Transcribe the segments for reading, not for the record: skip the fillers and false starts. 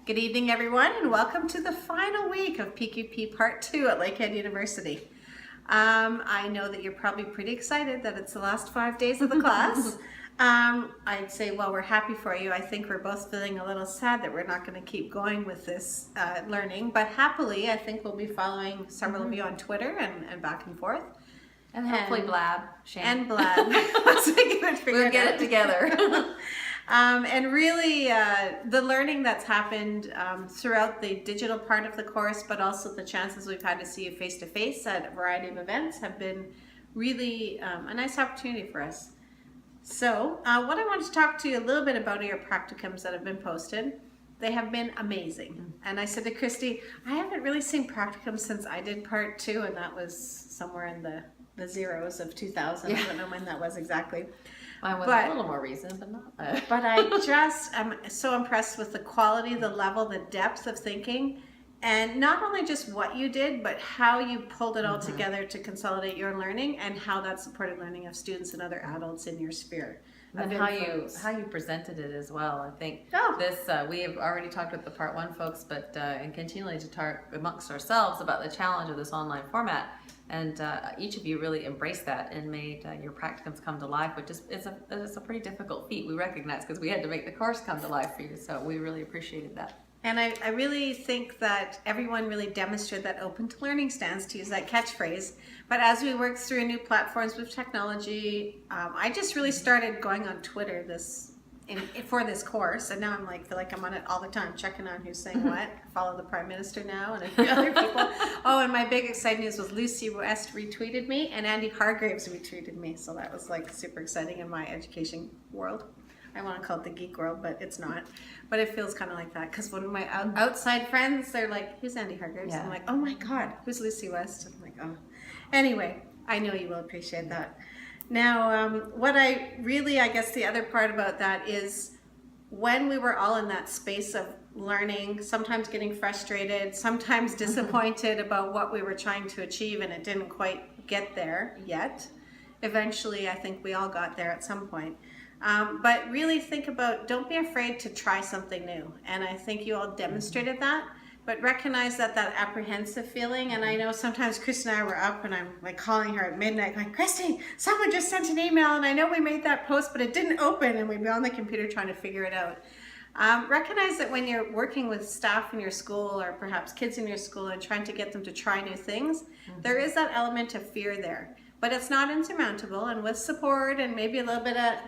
Good evening, everyone, and welcome to the final week of PQP Part 2 at Lakehead University. I know that you're probably pretty excited that it's the last 5 days of the class. I'd say, well, we're happy for you. I think we're both feeling a little sad that we're not going to keep going with this learning, but happily, I think we'll be following several of you on Twitter and back and forth. And hopefully blab, Shane. And blab. Once we we'll get it together. And really, the learning that's happened throughout the digital part of the course, but also the chances we've had to see you face-to-face at a variety of events have been really a nice opportunity for us. So what I want to talk to you a little bit about are your practicums that have been posted. They have been amazing. And I said to Christy, I haven't really seen practicums since I did part 2, and that was somewhere in the zeros of 2000. Yeah. I don't know when that was exactly. Mine was a little more recent, but not. But I just am so impressed with the quality, the level, the depth of thinking, and not only just what you did, but how you pulled it all together to consolidate your learning and how that supported learning of students and other adults in your sphere. And how you presented it as well. I think this we have already talked with the Part 1 folks, but and continually to talk amongst ourselves about the challenge of this online format. And each of you really embraced that and made your practicums come to life, which is it's a pretty difficult feat. We recognize because we had to make the course come to life for you, so we really appreciated that. And I really think that everyone really demonstrated that open to learning stance, to use that catchphrase. But as we work through new platforms with technology, I just really started going on Twitter for this course, and now I'm feel like I'm on it all the time, checking on who's saying what. Follow the Prime Minister now and a few other people. Oh, and my big exciting news was Lucy West retweeted me and Andy Hargraves retweeted me, so that was super exciting in my education world. I want to call it the geek world, but it's not. But it feels kind of like that, because when my outside friends, they're like, who's Andy Hargraves? Yeah. I'm like, oh my God, who's Lucy West? I'm like, oh. Anyway, I know you will appreciate that. Now, what I guess the other part about that is when we were all in that space of learning, sometimes getting frustrated, sometimes disappointed about what we were trying to achieve and it didn't quite get there yet. Eventually, I think we all got there at some point. But really think about, don't be afraid to try something new. And I think you all demonstrated that. But recognize that apprehensive feeling, and I know sometimes Chris and I were up and I'm calling her at midnight going, Christy, someone just sent an email and I know we made that post but it didn't open, and we'd be on the computer trying to figure it out. Recognize that when you're working with staff in your school or perhaps kids in your school and trying to get them to try new things, there is that element of fear there. But it's not insurmountable, and with support and maybe a little bit of,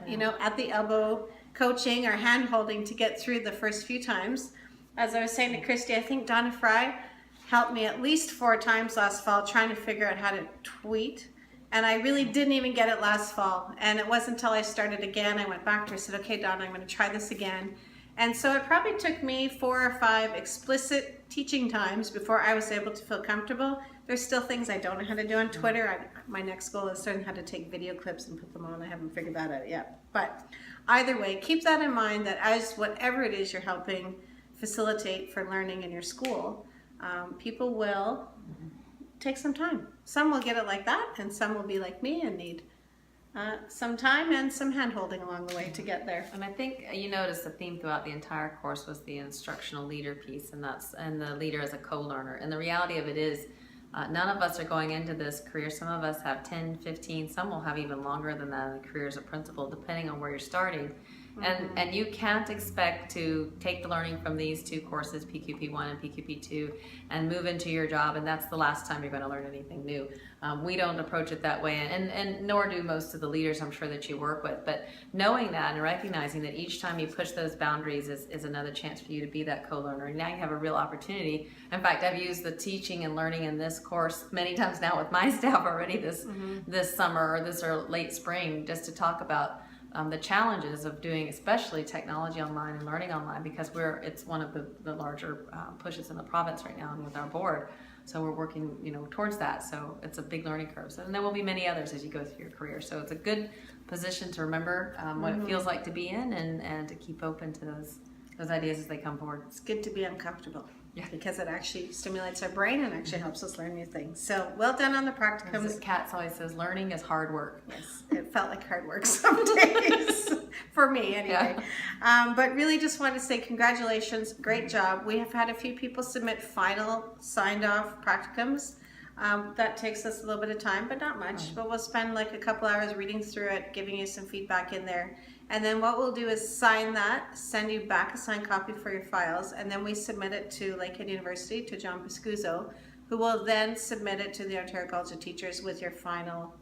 at the elbow coaching or hand holding to get through the first few times. As I was saying to Christy, I think Donna Fry helped me at least 4 times last fall trying to figure out how to tweet. And I really didn't even get it last fall. And it wasn't until I started again, I went back to her and said, okay, Donna, I'm going to try this again. And so it probably took me 4 or 5 explicit teaching times before I was able to feel comfortable. There's still things I don't know how to do on Twitter. My next goal is learning how to take video clips and put them on. I haven't figured that out yet. But either way, keep that in mind, that as whatever it is you're helping facilitate for learning in your school, people will take some time. Some will get it like that, and some will be like me and need some time and some hand-holding along the way to get there. And I think you noticed the theme throughout the entire course was the instructional leader piece, and the leader as a co-learner. And the reality of it is, none of us are going into this career. Some of us have 10, 15, some will have even longer than that in the career as a principal, depending on where you're starting. And you can't expect to take the learning from these 2 courses, PQP1 and PQP2, and move into your job, and that's the last time you're going to learn anything new. We don't approach it that way, and nor do most of the leaders I'm sure that you work with. But knowing that and recognizing that each time you push those boundaries is another chance for you to be that co-learner. And now you have a real opportunity. In fact, I've used the teaching and learning in this course many times now with my staff already this summer or late spring, just to talk about the challenges of doing especially technology online and learning online, because it's one of the larger pushes in the province right now and with our board. So we're working towards that. So it's a big learning curve. So, and there will be many others as you go through your career. So it's a good position to remember what it feels like to be in, and to keep open to those ideas as they come forward. It's good to be uncomfortable. because it actually stimulates our brain and actually helps us learn new things. So well done on the practicums. As Katz always says, learning is hard work. Yes, it felt like hard work some days, for me anyway. Yeah. But really just want to say congratulations, great job. We have had a few people submit final signed off practicums. That takes us a little bit of time, but not much. But we'll spend like a couple hours reading through it, giving you some feedback in there. And then what we'll do is sign that, send you back a signed copy for your files, and then we submit it to Lakehead University, to John Pascuzzo, who will then submit it to the Ontario College of Teachers with your final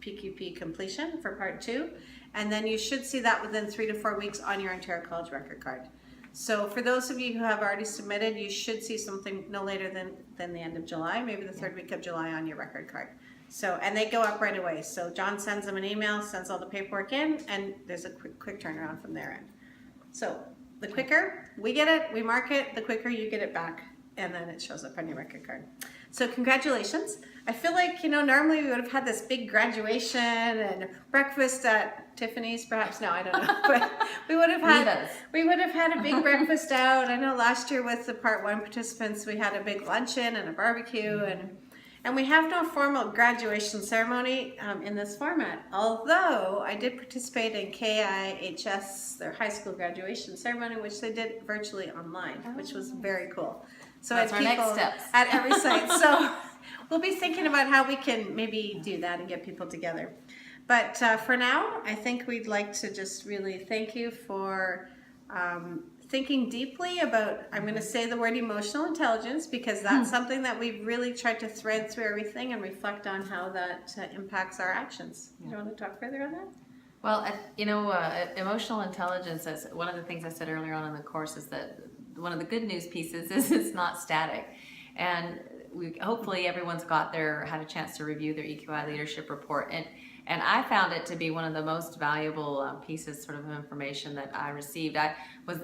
PQP completion for part 2. And then you should see that within 3 to 4 weeks on your Ontario College record card. So for those of you who have already submitted, you should see something no later than the end of July, maybe the 3rd week of July on your record card. So, and they go up right away. So John sends them an email, sends all the paperwork in, and there's a quick turnaround from their end. So the quicker we get it, we mark it, the quicker you get it back, and then it shows up on your record card. So congratulations. I feel like, normally we would have had this big graduation and breakfast at Tiffany's, perhaps. No, I don't know. But we would have had a big breakfast out. I know last year with the Part 1 participants, we had a big luncheon and a barbecue, and we have no formal graduation ceremony in this format. Although I did participate in KIHS, their high school graduation ceremony, which they did virtually online, which was very cool. So that's I our had next people steps. at every site. So we'll be thinking about how we can maybe do that and get people together. But for now, I think we'd like to just really thank you for thinking deeply about, I'm going to say the word emotional intelligence, because that's something that we've really tried to thread through everything and reflect on how that impacts our actions. You want to talk further on that? Well, emotional intelligence, as one of the things I said earlier on in the course, is that one of the good news pieces is it's not static. And hopefully everyone's had a chance to review their EQI leadership report. And I found it to be one of the most valuable pieces of information that I received. I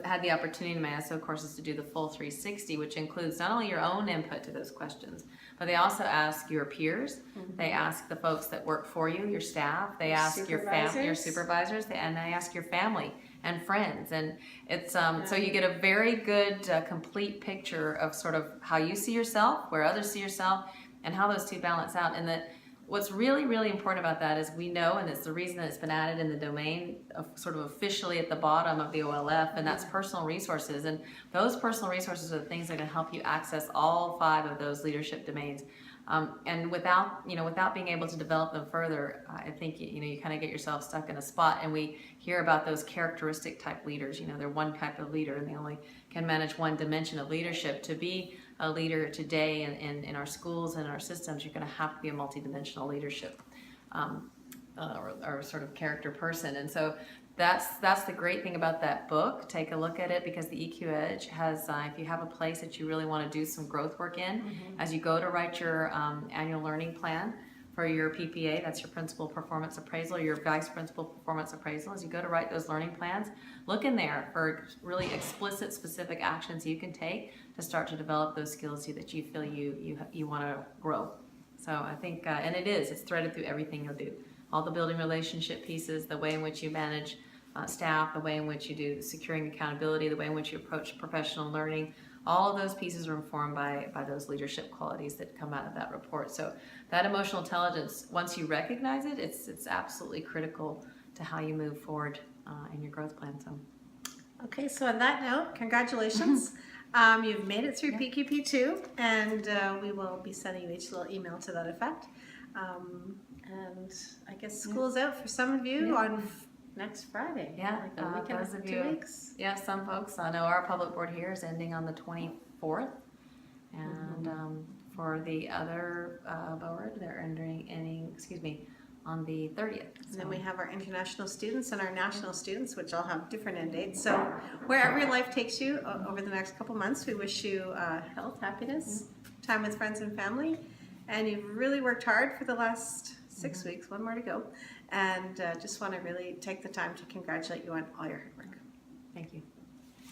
had the opportunity in my SO courses to do the full 360, which includes not only your own input to those questions, but they also ask your peers. They ask the folks that work for you, your staff. They ask your supervisors, and they ask your family and friends. And it's so you get a very good complete picture of how you see yourself, where others see yourself, and how those two balance out. And what's really, really important about that is we know, and it's the reason that it's been added in the domain of officially at the bottom of the OLF, and that's personal resources. And those personal resources are the things that are going to help you access all 5 of those leadership domains. And without being able to develop them further, I think you kind of get yourself stuck in a spot. And we hear about those characteristic type leaders. They're one type of leader, and they only can manage one dimension of leadership. To be a leader today in our schools and our systems, you're going to have to be a multidimensional leadership or character person. And so that's the great thing about that book. Take a look at it, because the EQ Edge has, if you have a place that you really want to do some growth work in, as you go to write your annual learning plan for your PPA, that's your principal performance appraisal, your vice principal performance appraisal, as you go to write those learning plans, look in there for really explicit, specific actions you can take to start to develop those skills that you feel you want to grow. So I think, and it's threaded through everything you'll do. All the building relationship pieces, the way in which you manage staff, the way in which you do securing accountability, the way in which you approach professional learning, all of those pieces are informed by those leadership qualities that come out of that report. So that emotional intelligence, once you recognize it, it's absolutely critical to how you move forward in your growth plan. So. Okay, so on that note, congratulations. You've made it through PQP2, and we will be sending you each little email to that effect. And I guess school's out for some of you on next Friday. Yeah, like a weekend, those of 2 you. weeks. Yeah, some folks. I know our public board here is ending on the 24th, and for the other board, they're ending on the 30th. And then we have our international students and our national students, which all have different end dates. So wherever your life takes you over the next couple months, we wish you health, happiness, time with friends and family. And you've really worked hard for the last 6 weeks, 1 more to go. And just want to really take the time to congratulate you on all your hard work. Thank you.